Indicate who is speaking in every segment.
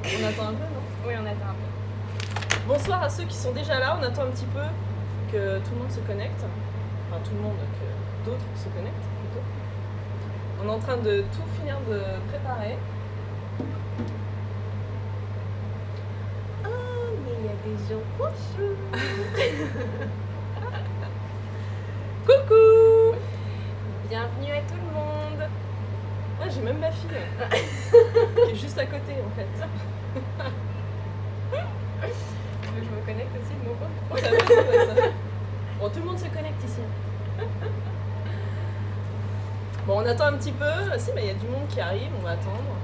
Speaker 1: On attend un peu, non?
Speaker 2: Oui, on attend un peu.
Speaker 1: Bonsoir à ceux qui sont déjà là. On attend un petit peu que tout le monde se connecte. Enfin, tout le monde, que d'autres se connectent plutôt. On est en train de tout finir de préparer.
Speaker 2: Ah, mais il y a des gens cochons.
Speaker 1: Coucou!
Speaker 2: Bienvenue à tout le monde.
Speaker 1: Ah, j'ai même ma fille qui est juste à côté en fait.
Speaker 2: Tu veux que je me connecte aussi de mon compte?
Speaker 1: Ouais, ça. Bon, tout le monde se connecte ici. Bon, on attend un petit peu. Ah, si, mais il y a du monde qui arrive, on va attendre.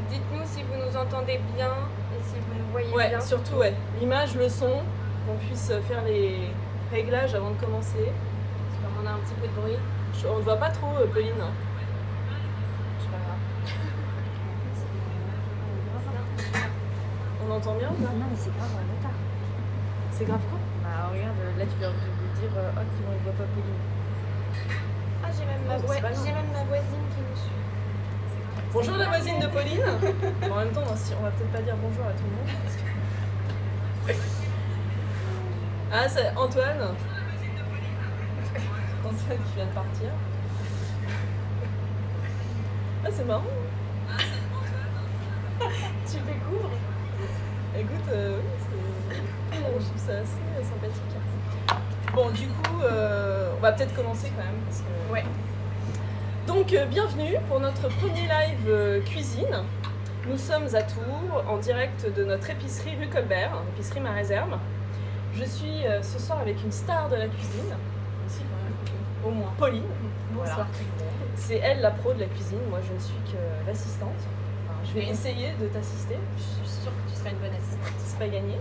Speaker 2: Dites-nous si vous nous entendez bien et si vous nous voyez
Speaker 1: Ouais,
Speaker 2: bien.
Speaker 1: surtout, ouais. L'image, le son, qu'on puisse faire les réglages avant de commencer.
Speaker 2: Parce qu'on a un petit peu de bruit.
Speaker 1: On ne voit pas trop, Pauline.
Speaker 2: C'est pas grave.
Speaker 1: On entend bien ou pas?
Speaker 3: Non, mais c'est grave, on est en retard.
Speaker 1: C'est grave quoi?
Speaker 3: Bah, regarde, là, tu viens de dire oh, qu'on ne voit pas Pauline.
Speaker 2: Ah, j'ai même,
Speaker 1: Oh, c'est pas grave.
Speaker 2: j'ai même ma voisine qui nous suit.
Speaker 1: Bonjour la voisine de Pauline. En même temps, on va peut-être pas dire bonjour à tout le monde. Parce que... Ah, c'est Antoine. Antoine qui vient de partir. Ah, c'est marrant.
Speaker 2: Tu découvres?
Speaker 1: Écoute, oui, je trouve ça assez sympathique. Bon, du coup, on va peut-être commencer quand même. Parce que...
Speaker 2: Ouais.
Speaker 1: Donc, bienvenue pour notre premier live cuisine. Nous sommes à Tours, en direct de notre épicerie rue Colbert, épicerie Ma Réserve. Je suis ce soir avec une star de la cuisine, aussi quand même, au moins Pauline.
Speaker 2: Bonsoir
Speaker 1: Voilà.
Speaker 2: tout le monde.
Speaker 1: C'est elle la pro de la cuisine, moi je ne suis que l'assistante. Enfin, je vais
Speaker 2: Oui.
Speaker 1: essayer de t'assister,
Speaker 2: Je suis sûre que tu seras une bonne assistante.
Speaker 1: c'est pas gagné.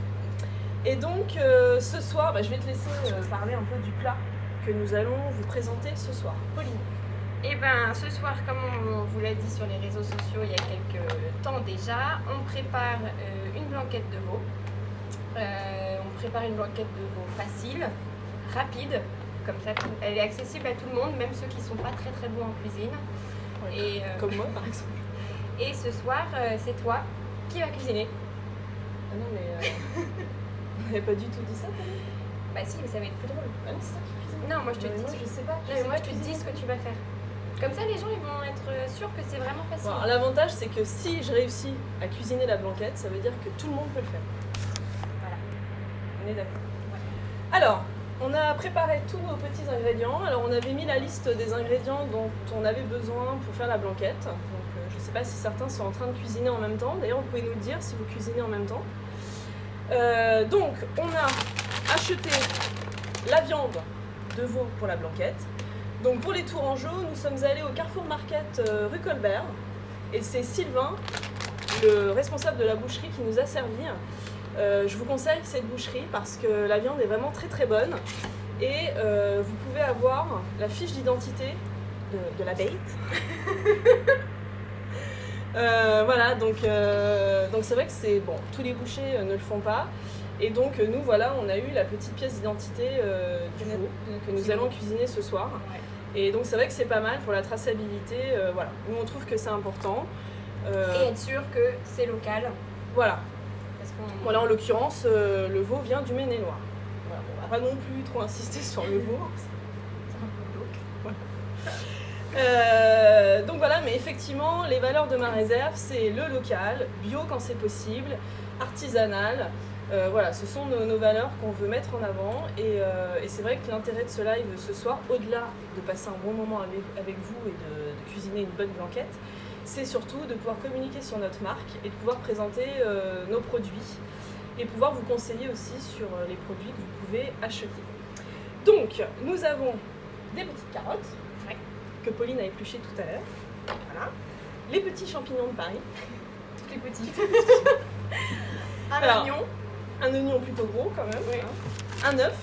Speaker 1: Et donc ce soir, je vais te laisser parler un peu du plat que nous allons vous présenter ce soir. Pauline.
Speaker 2: Et ben ce soir, comme on vous l'a dit sur les réseaux sociaux il y a quelques temps déjà, on prépare une blanquette de veau. On prépare une blanquette de veau facile, rapide, comme ça elle est accessible à tout le monde, même ceux qui ne sont pas très très bons en cuisine.
Speaker 1: Ouais,
Speaker 2: Et,
Speaker 1: comme moi par exemple.
Speaker 2: et ce soir, c'est toi qui vas cuisiner.
Speaker 1: Ah non mais on n'avait pas du tout dit ça Pauline.
Speaker 2: Bah si, mais ça va être plus drôle.
Speaker 1: Ah non, c'est toi qui cuisine.
Speaker 2: Non, moi je te
Speaker 1: Mais
Speaker 2: dis.
Speaker 1: moi, je sais pas.
Speaker 2: Non, mais moi je te dis ce que tu vas faire. Comme ça, les gens ils vont être sûrs que c'est vraiment facile.
Speaker 1: Bon, alors, l'avantage c'est que si je réussis à cuisiner la blanquette, ça veut dire que tout le monde peut le faire.
Speaker 2: Voilà.
Speaker 1: On est d'accord. Alors, on a préparé tous nos petits ingrédients. Alors, on avait mis la liste des ingrédients dont on avait besoin pour faire la blanquette. Donc, je ne sais pas si certains sont en train de cuisiner en même temps. D'ailleurs, vous pouvez nous le dire si vous cuisinez en même temps. Donc, on a acheté la viande de veau pour la blanquette. Donc, pour les Tourangeaux, nous sommes allés au Carrefour Market rue Colbert. Et c'est Sylvain, le responsable de la boucherie, qui nous a servi. Je vous conseille cette boucherie parce que la viande est vraiment très très bonne et vous pouvez avoir la fiche d'identité de la bête. Voilà, donc c'est vrai que c'est bon, tous les bouchers ne le font pas. Et donc nous voilà, on a eu la petite pièce d'identité du veau que nous allons cuisiner ce soir.
Speaker 2: Ouais.
Speaker 1: Et donc c'est vrai que c'est pas mal pour la traçabilité. Voilà, nous on trouve que c'est important.
Speaker 2: Et être sûr que c'est local.
Speaker 1: Voilà.
Speaker 2: Parce qu'on...
Speaker 1: Voilà, en l'occurrence, le veau vient du Maine-et-Loire. Voilà, on va pas non plus trop insister sur le veau.
Speaker 2: C'est un peu glauque.
Speaker 1: Voilà. Donc voilà, mais effectivement, les valeurs de Ma Réserve, c'est le local, bio quand c'est possible, artisanal. Voilà, ce sont nos valeurs qu'on veut mettre en avant. Et c'est vrai que l'intérêt de ce live ce soir, au-delà de passer un bon moment avec vous et de cuisiner une bonne blanquette, c'est surtout de pouvoir communiquer sur notre marque et de pouvoir présenter nos produits et pouvoir vous conseiller aussi sur les produits que vous pouvez acheter. Donc, nous avons des petites carottes que Pauline a épluchées tout à l'heure. Voilà. Les petits champignons de Paris.
Speaker 2: Toutes les petites.
Speaker 1: Alors,
Speaker 2: oignon.
Speaker 1: Un oignon plutôt gros quand même.
Speaker 2: Oui.
Speaker 1: Hein. Un œuf.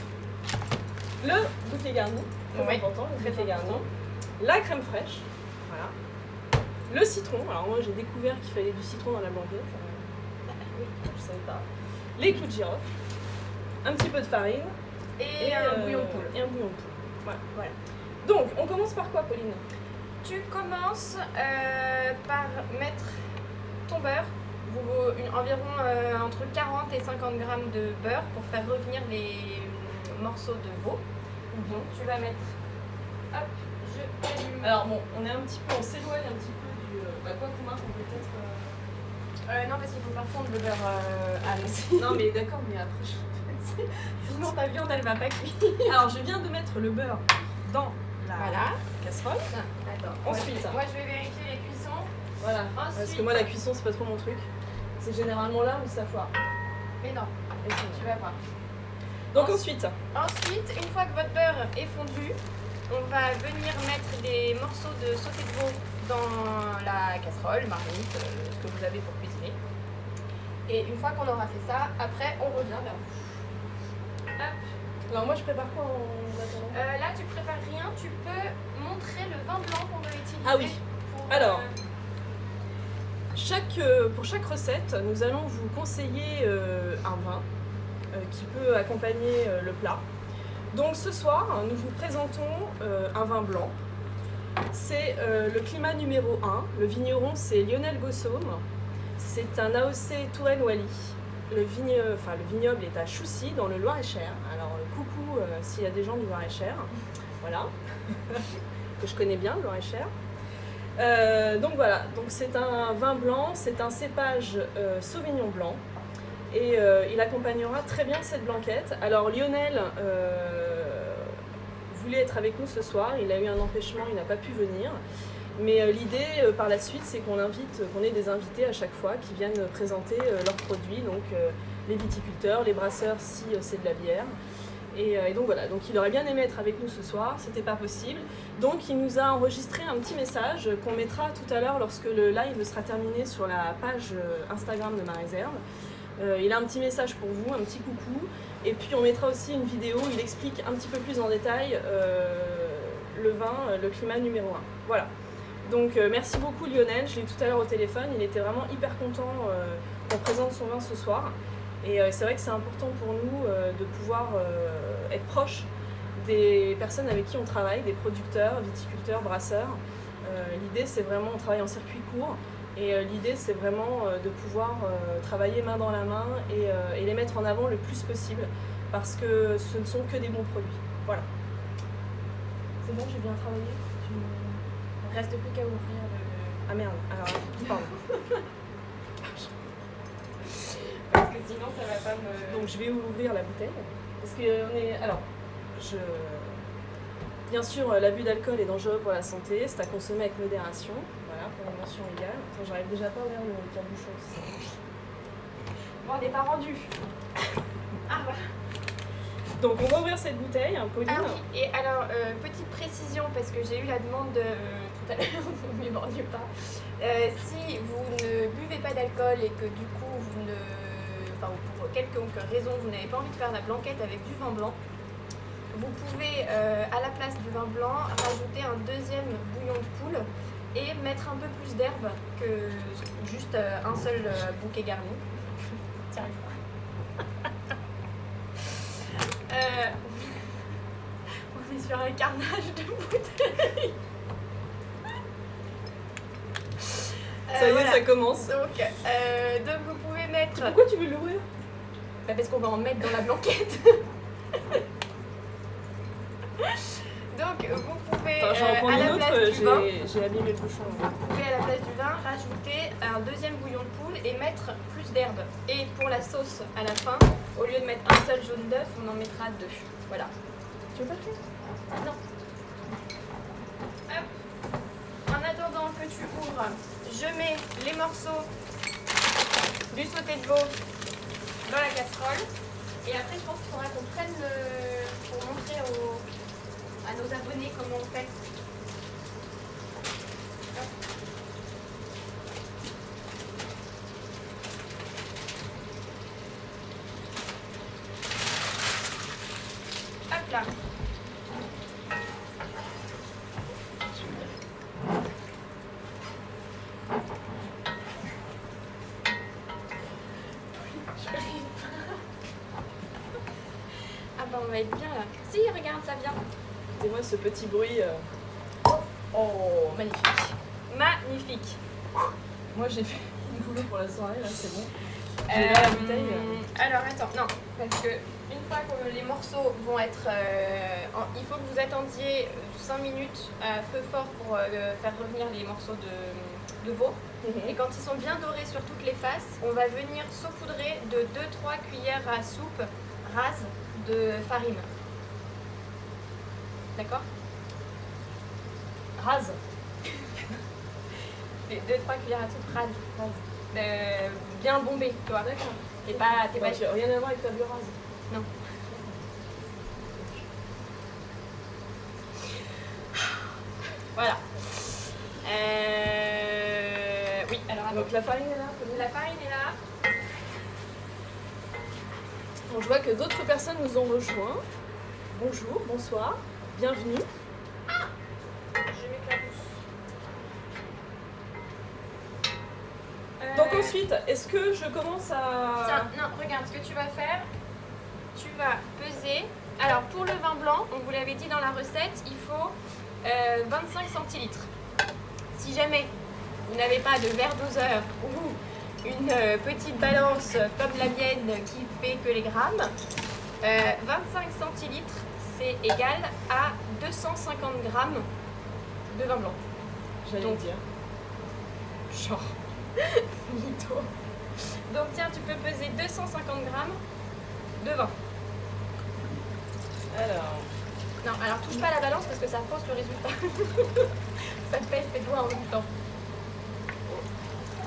Speaker 1: Le bouquet garni. Très
Speaker 2: Oui,
Speaker 1: important, le
Speaker 2: très
Speaker 1: bouquet garni.
Speaker 2: important.
Speaker 1: La crème fraîche. Voilà. Le citron. Alors moi j'ai découvert qu'il fallait du citron dans la blanquette. Oui, je savais pas. Les clous de girofle. Un petit peu de farine.
Speaker 2: Et un bouillon de poule.
Speaker 1: Et un bouillon de poule. Voilà. Donc, on commence par quoi, Pauline?
Speaker 2: Tu commences par mettre ton beurre environ entre 40 et 50 grammes de beurre pour faire revenir les morceaux de veau. Donc tu vas mettre, hop, je allume.
Speaker 1: Alors bon, on s'éloigne un petit peu du... quoi qu'on marque, on peut peut-être...
Speaker 2: Non, parce qu'il faut faire fondre le beurre à l'eau.
Speaker 1: Non mais d'accord, mais après
Speaker 2: Sinon ta viande elle va pas cuire.
Speaker 1: Alors je viens de mettre le beurre dans la
Speaker 2: Voilà.
Speaker 1: casserole.
Speaker 2: Attends.
Speaker 1: Ensuite.
Speaker 2: Moi je vais vérifier les cuissons.
Speaker 1: Voilà.
Speaker 2: Ensuite.
Speaker 1: Parce que moi la cuisson c'est pas trop mon truc. C'est généralement là où ça foire.
Speaker 2: Mais non,
Speaker 1: Et c'est
Speaker 2: tu vas voir.
Speaker 1: Donc ensuite,
Speaker 2: Ensuite, une fois que votre beurre est fondu, on va venir mettre des morceaux de sauté de veau dans la casserole, marmite, ce que vous avez pour cuisiner. Et une fois qu'on aura fait ça, après on revient vers vous. Hop.
Speaker 1: alors moi je prépare quoi en attendant
Speaker 2: Là, tu prépares rien, tu peux montrer le vin blanc qu'on doit utiliser.
Speaker 1: Ah oui.
Speaker 2: pour,
Speaker 1: Alors. Pour chaque recette, nous allons vous conseiller un vin qui peut accompagner le plat. Donc ce soir, nous vous présentons un vin blanc. C'est le climat numéro 1. Le vigneron, c'est Lionel Gossaume. C'est un AOC Touraine-Wally. Le vignoble est à Choussy, dans le Loir-et-Cher. Alors coucou s'il y a des gens du Loir-et-Cher. Voilà. Que je connais bien, le Loir-et-Cher. Donc voilà, donc c'est un vin blanc, c'est un cépage Sauvignon blanc et il accompagnera très bien cette blanquette. Alors Lionel voulait être avec nous ce soir, il a eu un empêchement, il n'a pas pu venir. Mais l'idée par la suite, c'est qu'on ait des invités à chaque fois qui viennent présenter leurs produits, donc les viticulteurs, les brasseurs si c'est de la bière. Et donc voilà, donc il aurait bien aimé être avec nous ce soir, c'était pas possible. Donc il nous a enregistré un petit message qu'on mettra tout à l'heure lorsque le live sera terminé sur la page Instagram de Ma Réserve. Il a un petit message pour vous, un petit coucou. Et puis on mettra aussi une vidéo où il explique un petit peu plus en détail le vin, le climat numéro 1. Voilà. Donc merci beaucoup Lionel, je l'ai eu tout à l'heure au téléphone, il était vraiment hyper content qu'on présente son vin ce soir. Et c'est vrai que c'est important pour nous de pouvoir être proche des personnes avec qui on travaille, des producteurs, viticulteurs, brasseurs. L'idée c'est vraiment, on travaille en circuit court, et l'idée c'est vraiment de pouvoir travailler main dans la main et les mettre en avant le plus possible, parce que ce ne sont que des bons produits. Voilà. C'est bon, j'ai bien travaillé?
Speaker 2: Il ne reste plus qu'à ouvrir le...
Speaker 1: Ah merde, alors pardon.
Speaker 2: Parce que sinon ça va pas me...
Speaker 1: Donc je vais ouvrir la bouteille. Parce que on est... Alors, bien sûr, l'abus d'alcool est dangereux pour la santé, c'est à consommer avec modération. Voilà, pour une mention égale. Attends, j'arrive déjà pas à ouvrir le tire-bouchon.
Speaker 2: Bon, on n'est pas rendu. Ah voilà.
Speaker 1: Donc on va ouvrir cette bouteille, Pauline.
Speaker 2: Ah oui, et alors, petite précision, parce que j'ai eu la demande tout à l'heure, vous ne m'éborgnez pas. Si vous ne buvez pas d'alcool et que du coup, pour quelconque raison, vous n'avez pas envie de faire la blanquette avec du vin blanc, vous pouvez, à la place du vin blanc, rajouter un deuxième bouillon de poule et mettre un peu plus d'herbe que juste un seul bouquet garni. Tiens, on est sur un carnage de bouteilles.
Speaker 1: Ça y est,
Speaker 2: Voilà.
Speaker 1: ça commence.
Speaker 2: Donc vous pouvez mettre...
Speaker 1: Pourquoi tu veux l'ouvrir?
Speaker 2: Bah parce qu'on va en mettre dans la blanquette. Donc vous pouvez
Speaker 1: Attends, j'en prends
Speaker 2: à la
Speaker 1: une
Speaker 2: place
Speaker 1: autre,
Speaker 2: du vin,
Speaker 1: j'ai abîmé le bouchon.
Speaker 2: vous pouvez à la place du vin rajouter un deuxième bouillon de poule et mettre plus d'herbe. Et pour la sauce à la fin, au lieu de mettre un seul jaune d'œuf, on en mettra deux. Voilà.
Speaker 1: Tu veux pas le faire?
Speaker 2: Non. Hop. En attendant que tu ouvres, je mets les morceaux du sauté de veau dans la casserole. Et après, je pense qu'il faudra qu'on prenne pour montrer à nos abonnés comment on fait. Hop. Hop là. Ah bah on va être bien là. Si, regarde, ça vient.
Speaker 1: Écoutez-moi ce petit bruit.
Speaker 2: Oh, magnifique. Magnifique.
Speaker 1: Moi j'ai fait boulot pour la soirée, là, c'est bon. J'ai là la bouteille.
Speaker 2: Alors attends, non, parce que une fois que les morceaux vont être... il faut que vous attendiez 5 minutes à feu fort pour faire revenir les morceaux de veau. Et quand ils sont bien dorés sur toutes les faces, on va venir saupoudrer de 2-3 cuillères à soupe rases de farine. D'accord?
Speaker 1: Rase.
Speaker 2: 2-3 cuillères à soupe rases. Bien bombées, tu vois.
Speaker 1: D'accord.
Speaker 2: T'es pas...
Speaker 1: Rien à voir avec ta biorase.
Speaker 2: Non. Voilà. Oui, alors attends.
Speaker 1: Donc la farine est là.
Speaker 2: La farine est là.
Speaker 1: Bon, je vois que d'autres personnes nous ont rejoints. Bonjour, bonsoir, bienvenue.
Speaker 2: Je m'éclabousse.
Speaker 1: Donc ensuite, est-ce que je commence à...
Speaker 2: Tiens, non, regarde, ce que tu vas faire, tu vas peser. Alors pour le vin blanc, on vous l'avait dit dans la recette, il faut 25 centilitres. Si jamais vous n'avez pas de verre doseur ou une petite balance comme la mienne qui fait que les grammes, 25 centilitres, c'est égal à 250 grammes de vin blanc.
Speaker 1: J'allais
Speaker 2: Donc,
Speaker 1: dire.
Speaker 2: Genre, mytho. Donc tiens, tu peux peser 250 grammes de vin.
Speaker 1: Alors...
Speaker 2: Non, alors touche pas à la balance parce que ça fausse le résultat. Ça te pèse tes doigts en même temps.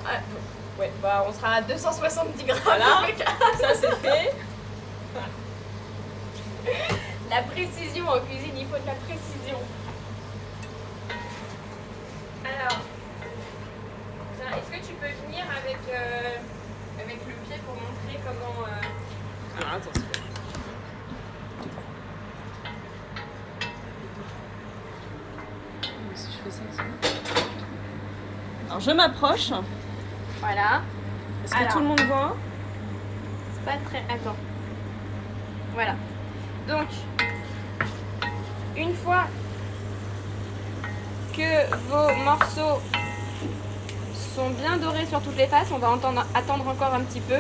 Speaker 2: Ah, ouais, bah on sera à 270 grammes.
Speaker 1: Voilà.
Speaker 2: Avec...
Speaker 1: Ça c'est fait.
Speaker 2: La précision en cuisine, il faut de la précision. Alors, tiens, est-ce que tu peux venir avec le pied pour montrer comment...
Speaker 1: Alors attention. Si je fais ça, c'est bon. Alors je m'approche.
Speaker 2: Voilà.
Speaker 1: Est-ce que
Speaker 2: Alors.
Speaker 1: tout le monde voit?
Speaker 2: C'est pas très... Attends. Voilà. Donc, une fois que vos morceaux sont bien dorés sur toutes les faces, on va attendre encore un petit peu.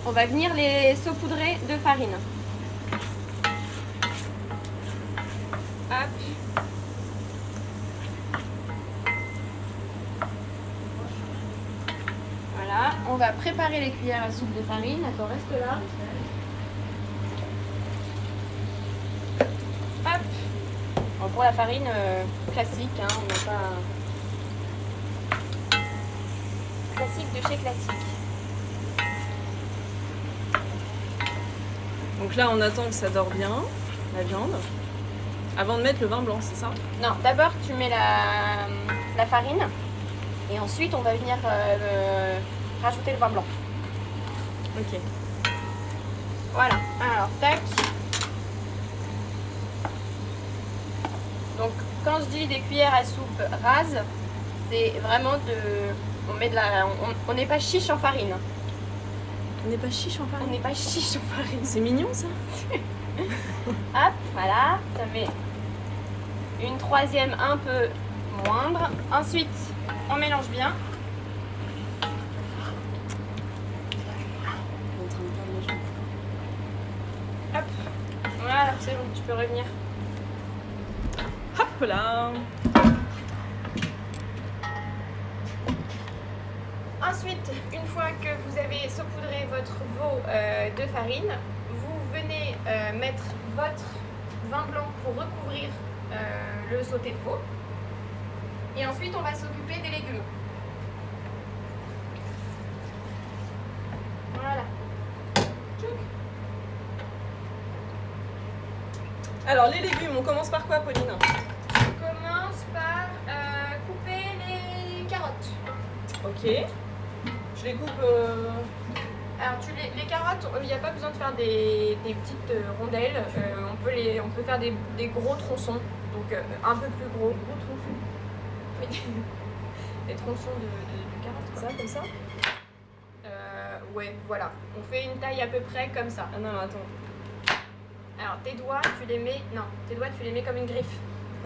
Speaker 2: On va venir les saupoudrer de farine. Hop. Voilà, on va préparer les cuillères à soupe de farine. Attends, reste là. Hop. Bon, pour la farine classique, hein, on n'a pas... Classique de chez classique.
Speaker 1: Donc là on attend que ça dore bien, la viande, avant de mettre le vin blanc, c'est ça?
Speaker 2: Non, d'abord tu mets la farine et ensuite on va venir rajouter le vin blanc.
Speaker 1: Ok.
Speaker 2: Voilà, alors tac. Donc quand je dis des cuillères à soupe rases, c'est vraiment on n'est pas chiche en farine.
Speaker 1: On n'est pas chiche en
Speaker 2: On
Speaker 1: farine.
Speaker 2: n'est pas chiche en farine.
Speaker 1: C'est mignon ça.
Speaker 2: Hop, voilà, ça met une troisième un peu moindre. Ensuite, on mélange bien. Hop, voilà, c'est bon, tu peux revenir.
Speaker 1: Hop là.
Speaker 2: Ensuite, une fois que vous avez saupoudré votre veau de farine, vous venez mettre votre vin blanc pour recouvrir le sauté de veau. Et ensuite, on va s'occuper des légumes. Voilà.
Speaker 1: Alors les légumes, on commence par quoi, Pauline?
Speaker 2: On commence par couper les carottes.
Speaker 1: Ok. Je les coupe...
Speaker 2: Alors les carottes, il n'y a pas besoin de faire des petites rondelles. On peut faire des gros tronçons, donc un peu plus gros.
Speaker 1: Gros tronçons.
Speaker 2: Oui. Des tronçons de carottes, quoi.
Speaker 1: Ça, comme ça?
Speaker 2: Ouais, voilà. On fait une taille à peu près comme ça.
Speaker 1: Ah non, attends.
Speaker 2: Alors tes doigts, tu les mets comme une griffe.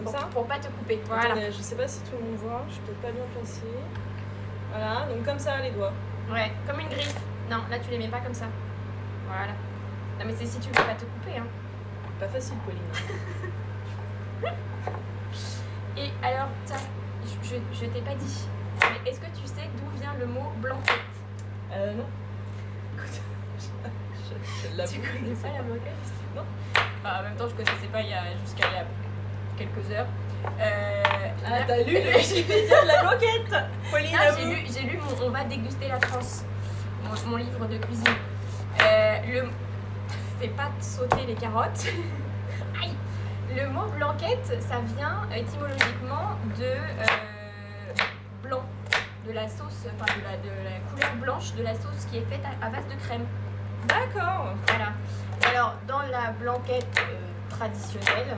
Speaker 1: Comme ça?
Speaker 2: Pour pas te couper. Voilà.
Speaker 1: Attendez, je sais pas si tout le monde voit, je suis peut-être pas bien placée. Voilà, donc comme ça les doigts.
Speaker 2: Ouais, comme une griffe. Non, là tu les mets pas comme ça. Voilà. Non mais c'est si tu veux pas te couper. Hein.
Speaker 1: Pas facile, Pauline.
Speaker 2: Et alors, tiens, je t'ai pas dit. Mais est-ce que tu sais d'où vient le mot blanquette?
Speaker 1: Non. Écoute, je l'avoue.
Speaker 2: Tu connais pas la blanquette?
Speaker 1: Non.
Speaker 2: Enfin, en même temps, je connaissais pas jusqu'à il y a quelques heures.
Speaker 1: Ah, t'as lu le Wikipédia de la blanquette, Pauline?
Speaker 2: Non, j'ai lu mon On va déguster la France, mon livre de cuisine. Fais pas sauter les carottes. Aïe. Le mot blanquette, ça vient étymologiquement de blanc, de la sauce, enfin de la couleur blanche de la sauce qui est faite à base de crème.
Speaker 1: D'accord.
Speaker 2: Voilà. Alors, dans la blanquette traditionnelle,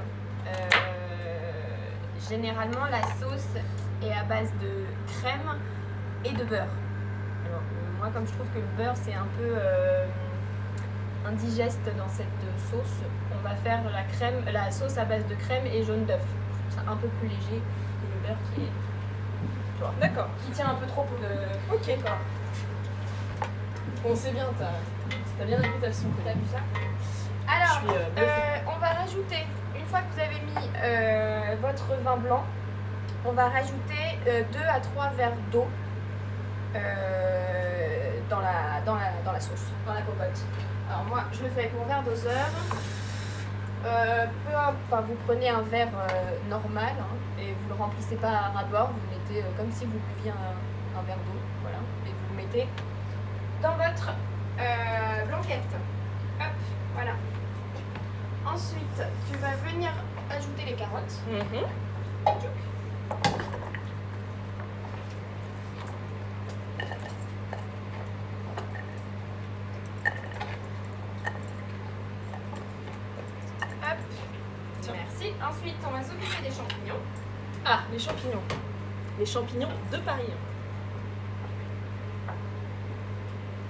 Speaker 2: généralement la sauce est à base de crème et de beurre. Alors, moi, comme je trouve que le beurre c'est un peu indigeste dans cette sauce, on va faire la sauce à base de crème et jaune d'œuf. Je trouve ça un peu plus léger que le beurre qui est, tu vois,
Speaker 1: D'accord.
Speaker 2: qui tient un peu trop pour le.
Speaker 1: Ok.
Speaker 2: Quoi.
Speaker 1: Bon, c'est bien, t'as bien la réputation.
Speaker 2: T'as vu ça? Alors,
Speaker 1: Je suis bluffée.
Speaker 2: on va rajouter, une fois que vous avez mis votre vin blanc, on va rajouter 2 à 3 verres d'eau dans la sauce, dans la cocotte. Alors moi, je le fais avec mon verre doseur. Vous prenez un verre normal hein, et vous le remplissez pas à ras-bord, vous le mettez comme si vous buviez un verre d'eau, voilà, et vous le mettez dans votre blanquette. Hop, voilà. Ensuite, tu vas venir ajouter les carottes.
Speaker 1: Mhm.
Speaker 2: Hop. Merci. Ensuite, on va s'occuper des champignons.
Speaker 1: Ah, les champignons. Les champignons de Paris.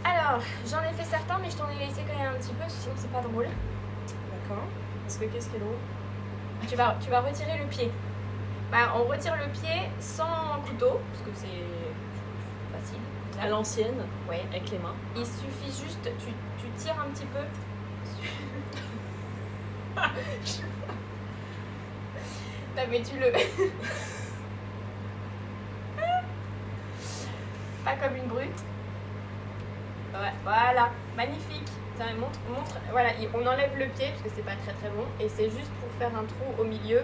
Speaker 2: Alors, j'en ai fait certains, mais je t'en ai laissé quand même un petit peu, sinon c'est pas drôle.
Speaker 1: D'accord. Parce que qu'est-ce qui est drôle?
Speaker 2: Tu vas retirer le pied. Bah, on retire le pied sans couteau, parce que c'est facile.
Speaker 1: À l'ancienne,
Speaker 2: Ouais.
Speaker 1: avec les mains.
Speaker 2: Il suffit juste, tu tires un petit peu. Non mais tu le... Pas comme une brute. Ouais, voilà, magnifique. Tiens, montre. Voilà, on enlève le pied parce que c'est pas très très bon. Et c'est juste pour faire un trou au milieu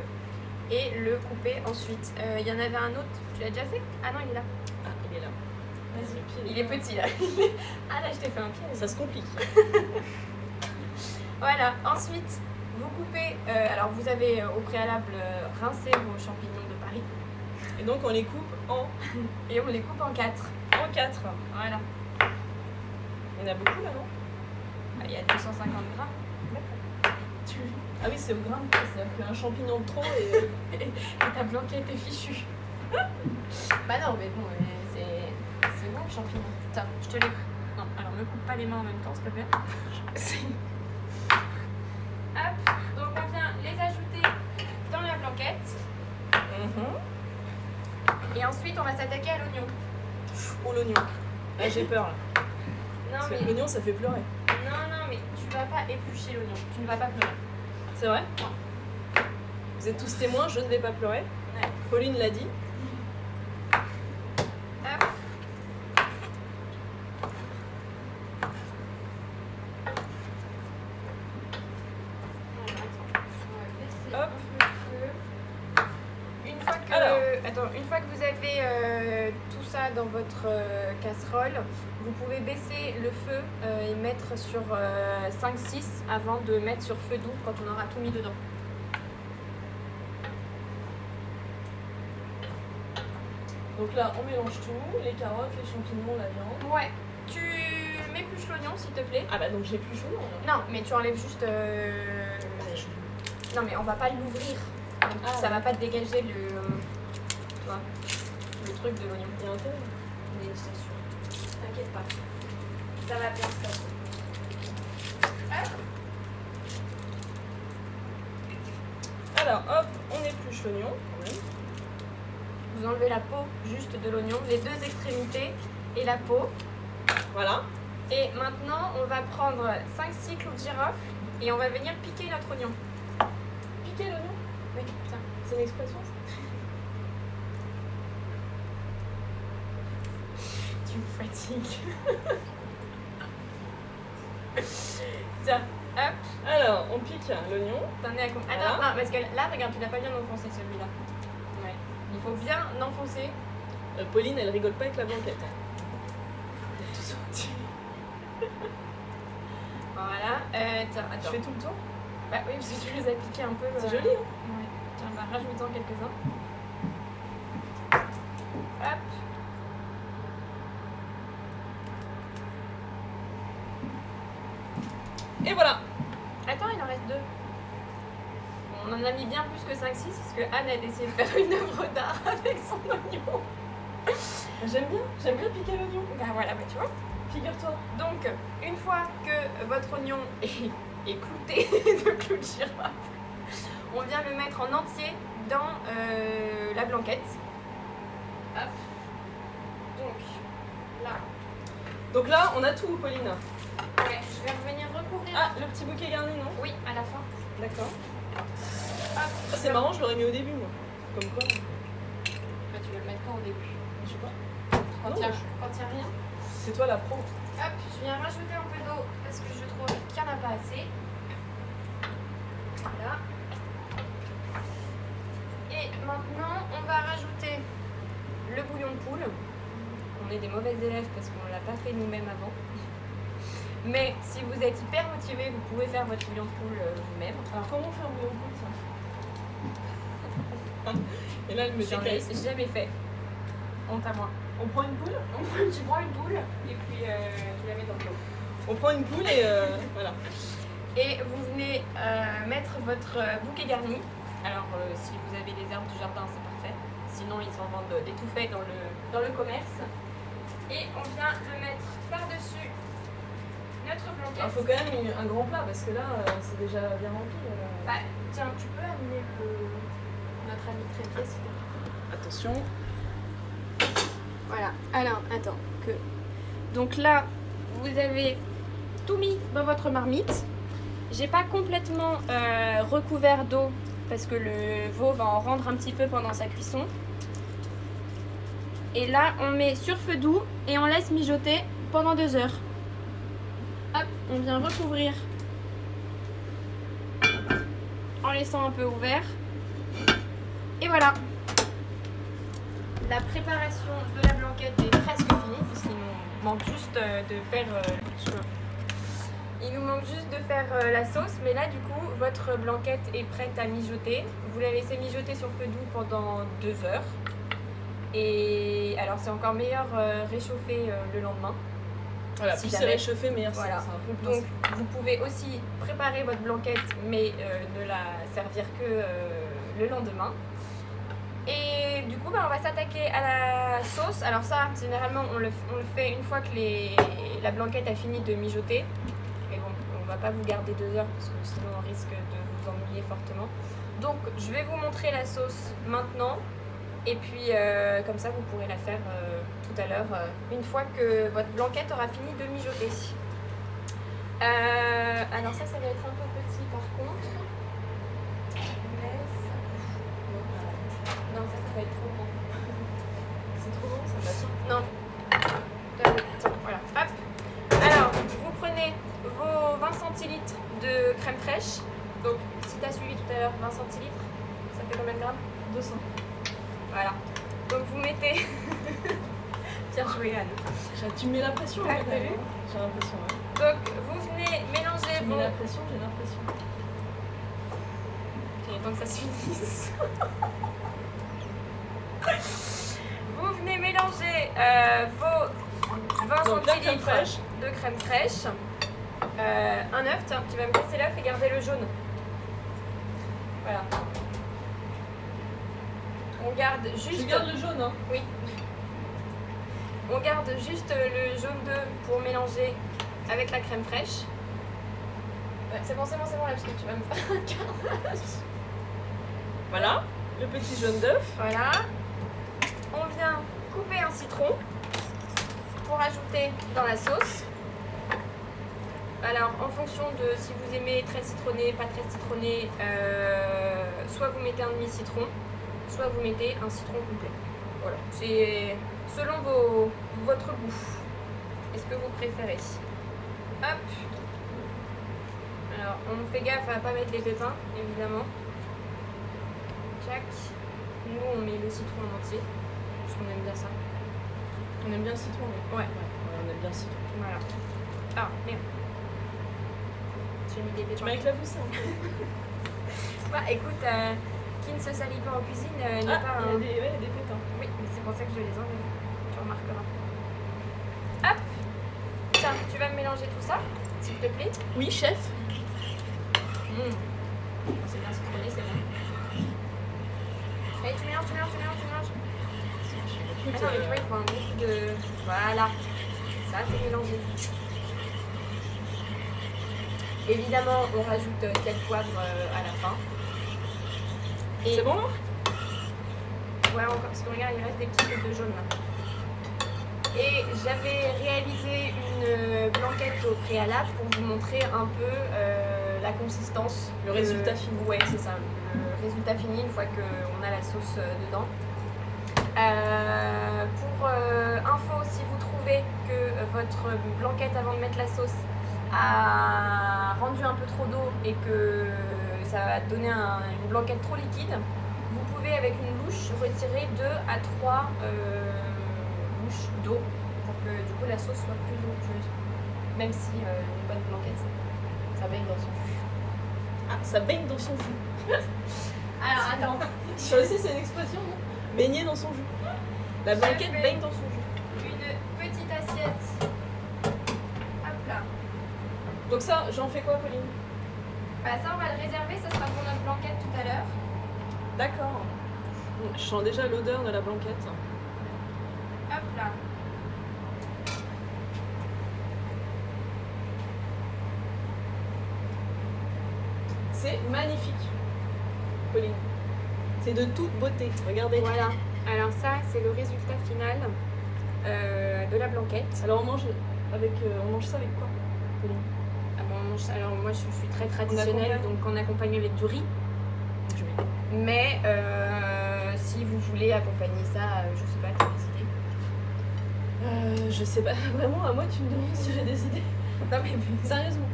Speaker 2: et le couper ensuite. Il y en avait un autre, tu l'as déjà fait? Ah non, il est là.
Speaker 1: Ah, il est là.
Speaker 2: Vas-y.
Speaker 1: Le pied,
Speaker 2: Il est petit là. Ah là, je t'ai fait un pied.
Speaker 1: Ça se complique.
Speaker 2: Voilà, ensuite, vous coupez. Alors, vous avez au préalable rincé vos champignons de Paris.
Speaker 1: Et donc on les coupe en
Speaker 2: Et on les coupe en 4.
Speaker 1: 4.
Speaker 2: Voilà.
Speaker 1: Il y en a beaucoup là, non?
Speaker 2: Bah, il y a 250 grammes.
Speaker 1: Ah oui, c'est au gramme. C'est-à-dire qu'un champignon de trop et...
Speaker 2: Et ta blanquette est fichue. Bah non, mais bon, c'est bon le champignon. Tiens, je te les... Non, alors me coupe pas les mains en même temps, s'il te plaît. Hop, donc on vient les ajouter dans la blanquette.
Speaker 1: Mhm.
Speaker 2: Et ensuite, on va s'attaquer à l'oignon.
Speaker 1: Oh, l'oignon. Ah, j'ai peur là.
Speaker 2: Non,
Speaker 1: Parce
Speaker 2: mais...
Speaker 1: que l'oignon, ça fait pleurer.
Speaker 2: Non, mais tu vas pas éplucher l'oignon. Tu ne vas pas pleurer.
Speaker 1: C'est vrai?
Speaker 2: Non.
Speaker 1: Vous êtes tous témoins, je ne vais pas pleurer.
Speaker 2: Ouais.
Speaker 1: Pauline l'a dit.
Speaker 2: Hop.
Speaker 1: Hop.
Speaker 2: Une fois que,
Speaker 1: Alors.
Speaker 2: une fois que vous avez tout ça dans votre casserole, vous pouvez baisser le feu et mettre sur 5-6 avant de mettre sur feu doux quand on aura tout mis dedans.
Speaker 1: Donc là, on mélange tout, les carottes, les champignons, la viande.
Speaker 2: Ouais. Tu m'épluches l'oignon s'il te plaît.
Speaker 1: Ah bah donc j'ai plus chaud là.
Speaker 2: Non, mais tu enlèves juste... Non, mais on va pas l'ouvrir. Donc,
Speaker 1: Ah,
Speaker 2: ça
Speaker 1: ouais.
Speaker 2: va pas te dégager le... Tu vois, le truc de l'oignon.
Speaker 1: Il y a intérêt.
Speaker 2: Mais c'est sûr. T'inquiète pas. Ça va bien se passer. Hop.
Speaker 1: Alors hop, on épluche l'oignon quand même.
Speaker 2: vous enlevez la peau juste de l'oignon, les deux extrémités et la peau.
Speaker 1: Voilà.
Speaker 2: Et maintenant, on va prendre 5-6 clous de girofle et on va venir piquer notre oignon.
Speaker 1: Piquer l'oignon?
Speaker 2: Oui, putain.
Speaker 1: C'est une expression ça?
Speaker 2: Tu me fatigues. Tiens, hop.
Speaker 1: Alors, on pique l'oignon.
Speaker 2: T'en es à combien? Attends, non, parce que là, regarde, tu l'as pas bien enfoncé celui-là. Ouais. Il faut bien l'enfoncer.
Speaker 1: Pauline, elle rigole pas avec la blanquette.
Speaker 2: Voilà. Tiens,
Speaker 1: Je
Speaker 2: attends.
Speaker 1: fais tout le tour?
Speaker 2: Bah oui, parce que tu les as piqués un peu.
Speaker 1: C'est joli, hein?
Speaker 2: Ouais. Tiens, bah rajoute-en quelques-uns. Hop.
Speaker 1: Et voilà.
Speaker 2: Attends, il en reste 2. On en a mis bien plus que 5-6 parce que Anne a décidé de faire une œuvre d'art avec son oignon.
Speaker 1: J'aime bien piquer l'oignon.
Speaker 2: Bah voilà, bah tu vois.
Speaker 1: Figure-toi.
Speaker 2: Donc, une fois que votre oignon est clouté de clous de girofle, on vient le mettre en entier dans la blanquette. Hop. Donc, là.
Speaker 1: Donc là, on a tout, Pauline.
Speaker 2: Ouais, je vais revenir recouvrir.
Speaker 1: Ah, le petit bouquet garni, non?
Speaker 2: Oui, à la fin.
Speaker 1: D'accord.
Speaker 2: Hop.
Speaker 1: Ah, c'est marrant, je l'aurais mis au début, moi. Comme quoi.
Speaker 2: Bah, tu veux le mettre quand au début?
Speaker 1: Je sais pas.
Speaker 2: Quand
Speaker 1: Non,
Speaker 2: il n'y a,
Speaker 1: mais
Speaker 2: rien.
Speaker 1: C'est toi la pro.
Speaker 2: Hop, je viens rajouter un peu d'eau parce que je trouve qu'il n'y en a pas assez. Voilà. Et maintenant, on va rajouter le bouillon de poule. On est des mauvais élèves parce qu'on ne l'a pas fait nous-mêmes avant. Mais si vous êtes hyper motivé, vous pouvez faire votre bouillon de poule vous-même.
Speaker 1: Alors, comment faire un bouillon de poule, ça? Et là, elle me
Speaker 2: J'en
Speaker 1: décaisse.
Speaker 2: ai jamais fait. Honte à moi.
Speaker 1: On prend une poule?
Speaker 2: Tu prends une poule et puis tu la mets dans l'eau.
Speaker 1: On prend une poule et voilà.
Speaker 2: Et vous venez mettre votre bouquet garni. Alors, si vous avez des herbes du jardin, c'est parfait. Sinon, ils en vendent des tout faits dans le commerce. Et on vient le mettre par-dessus notre blanquette.
Speaker 1: Il faut quand même un grand plat parce que là, c'est déjà bien rempli.
Speaker 2: Bah, tiens, tu peux amener notre ami trépied, s'il te plaît.
Speaker 1: Attention.
Speaker 2: Voilà. Alors, attends. Donc là, vous avez tout mis dans votre marmite. J'ai pas complètement recouvert d'eau parce que le veau va en rendre un petit peu pendant sa cuisson. Et là, on met sur feu doux et on laisse mijoter pendant 2 heures. Hop, on vient recouvrir en laissant un peu ouvert. Et voilà. La préparation de la blanquette est presque finie puisqu'il nous manque juste de faire il nous manque juste de faire la sauce, mais là du coup votre blanquette est prête à mijoter. Vous la laissez mijoter sur feu doux pendant 2 heures. Et alors c'est encore meilleur réchauffer le lendemain.
Speaker 1: Voilà,
Speaker 2: Si
Speaker 1: plus c'est
Speaker 2: jamais.
Speaker 1: réchauffé, meilleur c'est.
Speaker 2: Voilà.
Speaker 1: C'est un peu le
Speaker 2: Donc
Speaker 1: principe.
Speaker 2: vous pouvez aussi préparer votre blanquette mais ne la servir que le lendemain. Et du coup, bah, on va s'attaquer à la sauce. Alors ça, généralement, on le fait une fois que la blanquette a fini de mijoter. Mais bon, on va pas vous garder 2 heures parce que sinon on risque de vous ennuyer fortement. Donc, je vais vous montrer la sauce maintenant. Et puis, comme ça, vous pourrez la faire tout à l'heure, une fois que votre blanquette aura fini de mijoter. Alors ça va être un peu petit par contre. Non, ça va être trop grand.
Speaker 1: C'est trop bon, ça va.
Speaker 2: Non. Tiens, voilà. Hop. Alors, vous prenez vos 20 centilitres de crème fraîche. Donc, si tu as suivi tout à l'heure, 20 centilitres, ça fait combien de grammes?
Speaker 1: 200.
Speaker 2: Voilà. Donc, vous mettez... Bien joué, Anne.
Speaker 1: Tu me mets la pression,
Speaker 2: Ah,
Speaker 1: en fait,
Speaker 2: t'as vu?
Speaker 1: J'ai l'impression, ouais.
Speaker 2: Donc, vous venez mélanger
Speaker 1: Tu
Speaker 2: vos...
Speaker 1: mets la pression, j'ai l'impression.
Speaker 2: Ok, donc ça se finisse. Vous venez mélanger vos 20
Speaker 1: Donc, la crème
Speaker 2: centilitres
Speaker 1: fraîche.
Speaker 2: de crème fraîche. Un œuf, tiens, tu vas me casser l'œuf et garder le jaune. Voilà. On garde juste...
Speaker 1: Je garde le jaune, hein.
Speaker 2: Oui. On garde juste le jaune d'œuf pour mélanger avec la crème fraîche. Ouais, c'est bon là, parce que tu vas me faire un carnage.
Speaker 1: Voilà, le petit jaune d'œuf.
Speaker 2: Voilà. on vient couper un citron pour ajouter dans la sauce. Alors, en fonction de si vous aimez très citronné, pas très citronné, soit vous mettez un demi-citron, soit vous mettez un citron complet. Voilà, c'est selon votre goût. Est-ce que vous préférez? Hop. Alors, on fait gaffe à ne pas mettre les pépins, évidemment. Tchac. Nous, on met le citron en entier, parce qu'on aime bien ça.
Speaker 1: On aime bien le citron, mais...
Speaker 2: Ouais.
Speaker 1: on aime bien le citron.
Speaker 2: Voilà. Ah, merde. J'ai mis des
Speaker 1: Tu
Speaker 2: pépins.
Speaker 1: m'as éclaboussé un peu.
Speaker 2: Bah, écoute, qui ne se salit pas en cuisine n'est
Speaker 1: Ah,
Speaker 2: pas
Speaker 1: il y
Speaker 2: un...
Speaker 1: a des pétins.
Speaker 2: Oui, mais c'est pour ça que je les enlève. Tu remarqueras. Hop. Tiens, tu vas me mélanger tout ça, s'il te plaît.
Speaker 1: Oui, chef.
Speaker 2: C'est bien citronné, c'est bon. Allez, tu mélanges. Ah non, mais tu vois, il faut un bon coup de... Voilà. Ça, c'est mélangé. Évidemment, on rajoute sel, poivre à la fin. Et...
Speaker 1: C'est bon là?
Speaker 2: Ouais, encore, parce que regarde, il reste des petits trucs de jaune là. Et j'avais réalisé une blanquette au préalable pour vous montrer un peu la consistance.
Speaker 1: Le résultat fini.
Speaker 2: Ouais, c'est ça. Le résultat fini une fois qu'on a la sauce dedans. Pour info, si vous trouvez que votre blanquette avant de mettre la sauce a rendu un peu trop d'eau et que ça va donner une blanquette trop liquide, vous pouvez avec une louche retirer 2 à 3 louches d'eau pour que du coup la sauce soit plus onctueuse. Même si une bonne blanquette, ça baigne dans son jus.
Speaker 1: Ah, ça baigne dans son jus.
Speaker 2: Alors attends,
Speaker 1: Ça aussi, c'est une expression, non? Baigner dans son jus. La blanquette
Speaker 2: fais-
Speaker 1: baigne dans son jus.
Speaker 2: une petite assiette. Hop là.
Speaker 1: Donc ça, j'en fais quoi, Pauline?
Speaker 2: Bah ça on va le réserver, ça sera pour notre blanquette tout à l'heure.
Speaker 1: D'accord. Je sens déjà l'odeur de la blanquette.
Speaker 2: Hop là.
Speaker 1: C'est magnifique, Pauline. C'est de toute beauté. Regardez.
Speaker 2: Voilà. Alors ça c'est le résultat final de la blanquette.
Speaker 1: Alors on mange ça avec quoi, Pauline?
Speaker 2: Ah bon, alors moi je suis très traditionnelle,
Speaker 1: accompagne
Speaker 2: donc on accompagne avec du riz.
Speaker 1: Du riz.
Speaker 2: Mais si vous voulez accompagner ça, je sais pas, tu as des idées.
Speaker 1: Je sais pas. Vraiment, à moi, tu me demandes si j'ai des idées.
Speaker 2: Non mais
Speaker 1: Sérieusement.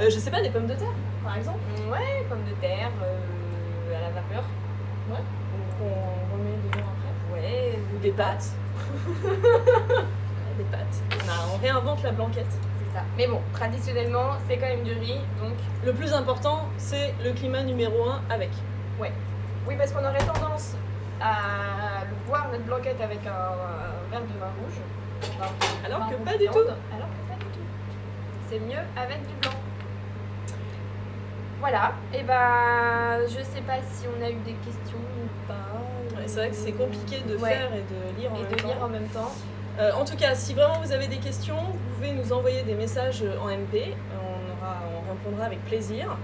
Speaker 1: Je sais pas, des pommes de terre, par exemple.
Speaker 2: ouais, pommes de terre à la vapeur.
Speaker 1: Ouais. On remet dedans après.
Speaker 2: Ouais,
Speaker 1: Ou des pâtes. Des pâtes. On réinvente la blanquette.
Speaker 2: c'est ça. Mais bon, traditionnellement, c'est quand même du riz, donc
Speaker 1: Le plus important, c'est le climat numéro 1 avec.
Speaker 2: oui, parce qu'on aurait tendance à boire notre blanquette avec un verre de vin rouge.
Speaker 1: Alors que
Speaker 2: Vin
Speaker 1: pas
Speaker 2: rouge
Speaker 1: du
Speaker 2: viande,
Speaker 1: tout.
Speaker 2: Alors que pas du tout. C'est mieux avec du blanc. Voilà, et bah je sais pas si on a eu des questions ou pas.
Speaker 1: Ouais, c'est vrai que c'est compliqué de
Speaker 2: Ouais.
Speaker 1: faire et de lire en
Speaker 2: Et
Speaker 1: même
Speaker 2: de
Speaker 1: temps.
Speaker 2: lire en même temps.
Speaker 1: En tout cas, si vraiment vous avez des questions, vous pouvez nous envoyer des messages en MP. On répondra avec plaisir.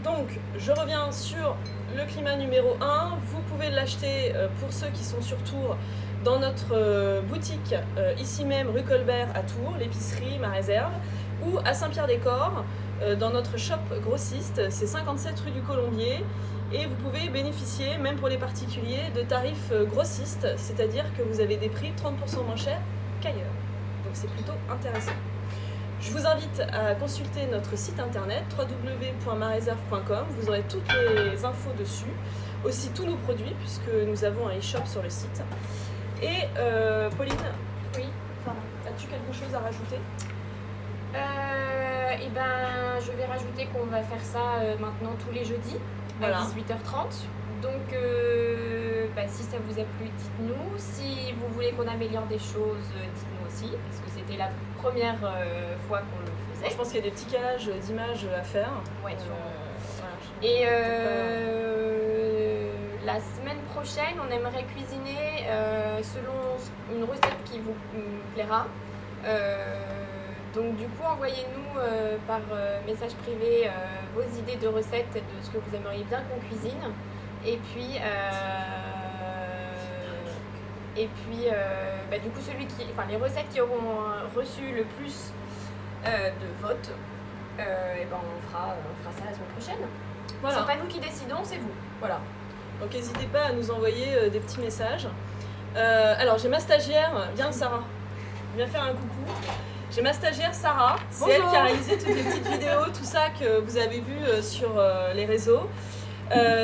Speaker 1: Donc, je reviens sur le climat numéro 1. Vous pouvez l'acheter pour ceux qui sont sur Tours dans notre boutique, ici même, rue Colbert à Tours, l'épicerie, ma réserve, ou à Saint-Pierre-des-Corps, dans notre shop grossiste, c'est 57 rue du Colombier. Et vous pouvez bénéficier, même pour les particuliers, de tarifs grossistes, c'est-à-dire que vous avez des prix 30% moins chers qu'ailleurs. Donc c'est plutôt intéressant. Je vous invite à consulter notre site internet www.mareserve.com. Vous aurez toutes les infos dessus, aussi tous nos produits, puisque nous avons un e-shop sur le site. Et Pauline,
Speaker 2: Oui.
Speaker 1: as-tu quelque chose à rajouter?
Speaker 2: Et ben, je vais rajouter qu'on va faire ça maintenant tous les jeudis
Speaker 1: Voilà.
Speaker 2: à 18h30. Donc, bah, si ça vous a plu, dites-nous. Si vous voulez qu'on améliore des choses, dites-nous aussi, parce que c'était la première fois qu'on le
Speaker 1: Je
Speaker 2: faisait.
Speaker 1: pense qu'il y a des petits calages d'images à faire.
Speaker 2: Ouais, sûrement.
Speaker 1: Voilà,
Speaker 2: Et
Speaker 1: peut-être
Speaker 2: la semaine prochaine, on aimerait cuisiner selon une recette qui vous plaira. Donc du coup, envoyez-nous par message privé vos idées de recettes de ce que vous aimeriez bien qu'on cuisine. Et puis, du coup, les recettes qui auront reçu le plus de votes, on fera ça la semaine prochaine.
Speaker 1: Voilà.
Speaker 2: C'est pas nous qui décidons, c'est vous. Voilà.
Speaker 1: Donc n'hésitez pas à nous envoyer des petits messages. Alors j'ai ma stagiaire, viens Sarah, viens faire un coucou. J'ai ma stagiaire Sarah, c'est elle qui a réalisé toutes les petites vidéos, tout ça que vous avez vu sur les réseaux.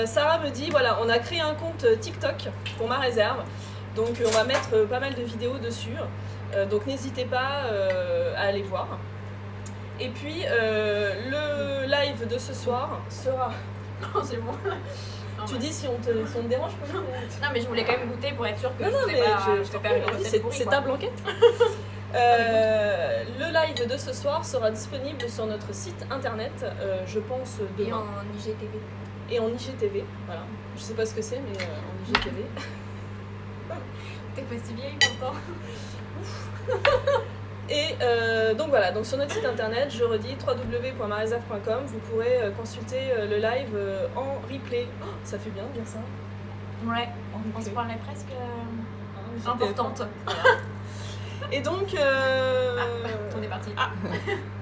Speaker 1: Sarah me dit, voilà, on a créé un compte TikTok pour ma réserve, donc on va mettre pas mal de vidéos dessus, donc n'hésitez pas à aller voir. Et puis le live de ce soir sera...
Speaker 2: Non, c'est bon.
Speaker 1: Tu dis si on te dérange pas?
Speaker 2: Non, mais je voulais quand même goûter pour être sûre que
Speaker 1: Non,
Speaker 2: je
Speaker 1: mais
Speaker 2: vais faire une recette pourrie,
Speaker 1: c'est
Speaker 2: quoi.
Speaker 1: ta blanquette. Le live de ce soir sera disponible sur notre site internet, je pense
Speaker 2: Et
Speaker 1: demain.
Speaker 2: en IGTV.
Speaker 1: Et en IGTV, voilà. Je sais pas ce que c'est, mais en IGTV.
Speaker 2: T'es pas si vieille pourtant.
Speaker 1: Et donc voilà, donc sur notre site internet, je redis www.mareserve.com, vous pourrez consulter le live en replay. Oh, ça fait bien de dire ça.
Speaker 2: Ouais,
Speaker 1: En
Speaker 2: on se
Speaker 1: replay.
Speaker 2: croirait presque
Speaker 1: J'étais
Speaker 2: importante.
Speaker 1: Et donc...
Speaker 2: On est parti.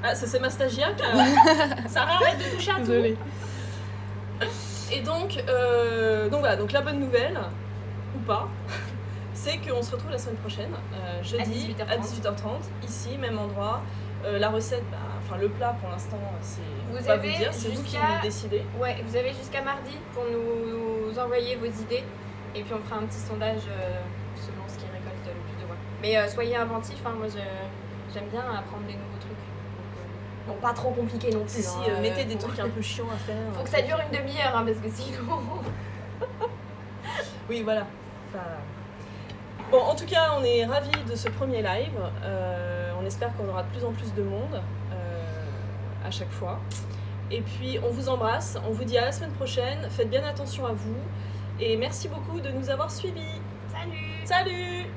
Speaker 1: Ah, ça c'est ma stagiaire qui a... Sarah, arrête de toucher à tout.
Speaker 3: Désolée.
Speaker 1: Et donc voilà, donc la bonne nouvelle, ou pas, c'est qu'on se retrouve la semaine prochaine, jeudi à 18h30, ici, même endroit. La recette, le plat pour l'instant, c'est
Speaker 2: Vous
Speaker 1: pas
Speaker 2: avez
Speaker 1: vous dire, c'est vous qui
Speaker 2: jusqu'à-
Speaker 1: décidez.
Speaker 2: Ouais, vous avez jusqu'à mardi pour nous envoyer vos idées. Et puis on fera un petit sondage selon ce qui récolte le plus de voix. Mais soyez inventifs, hein, moi j'aime bien apprendre des nouveaux trucs. Donc, bon, pas trop compliqué non plus.
Speaker 1: Si, mettez des trucs un peu chiants à faire.
Speaker 2: Faut que ça dure une demi-heure, hein, parce que sinon...
Speaker 1: Oui, voilà. Bon, en tout cas, on est ravis de ce premier live. On espère qu'on aura de plus en plus de monde à chaque fois. Et puis, on vous embrasse. On vous dit à la semaine prochaine. Faites bien attention à vous. Et merci beaucoup de nous avoir suivis.
Speaker 2: Salut!
Speaker 1: Salut!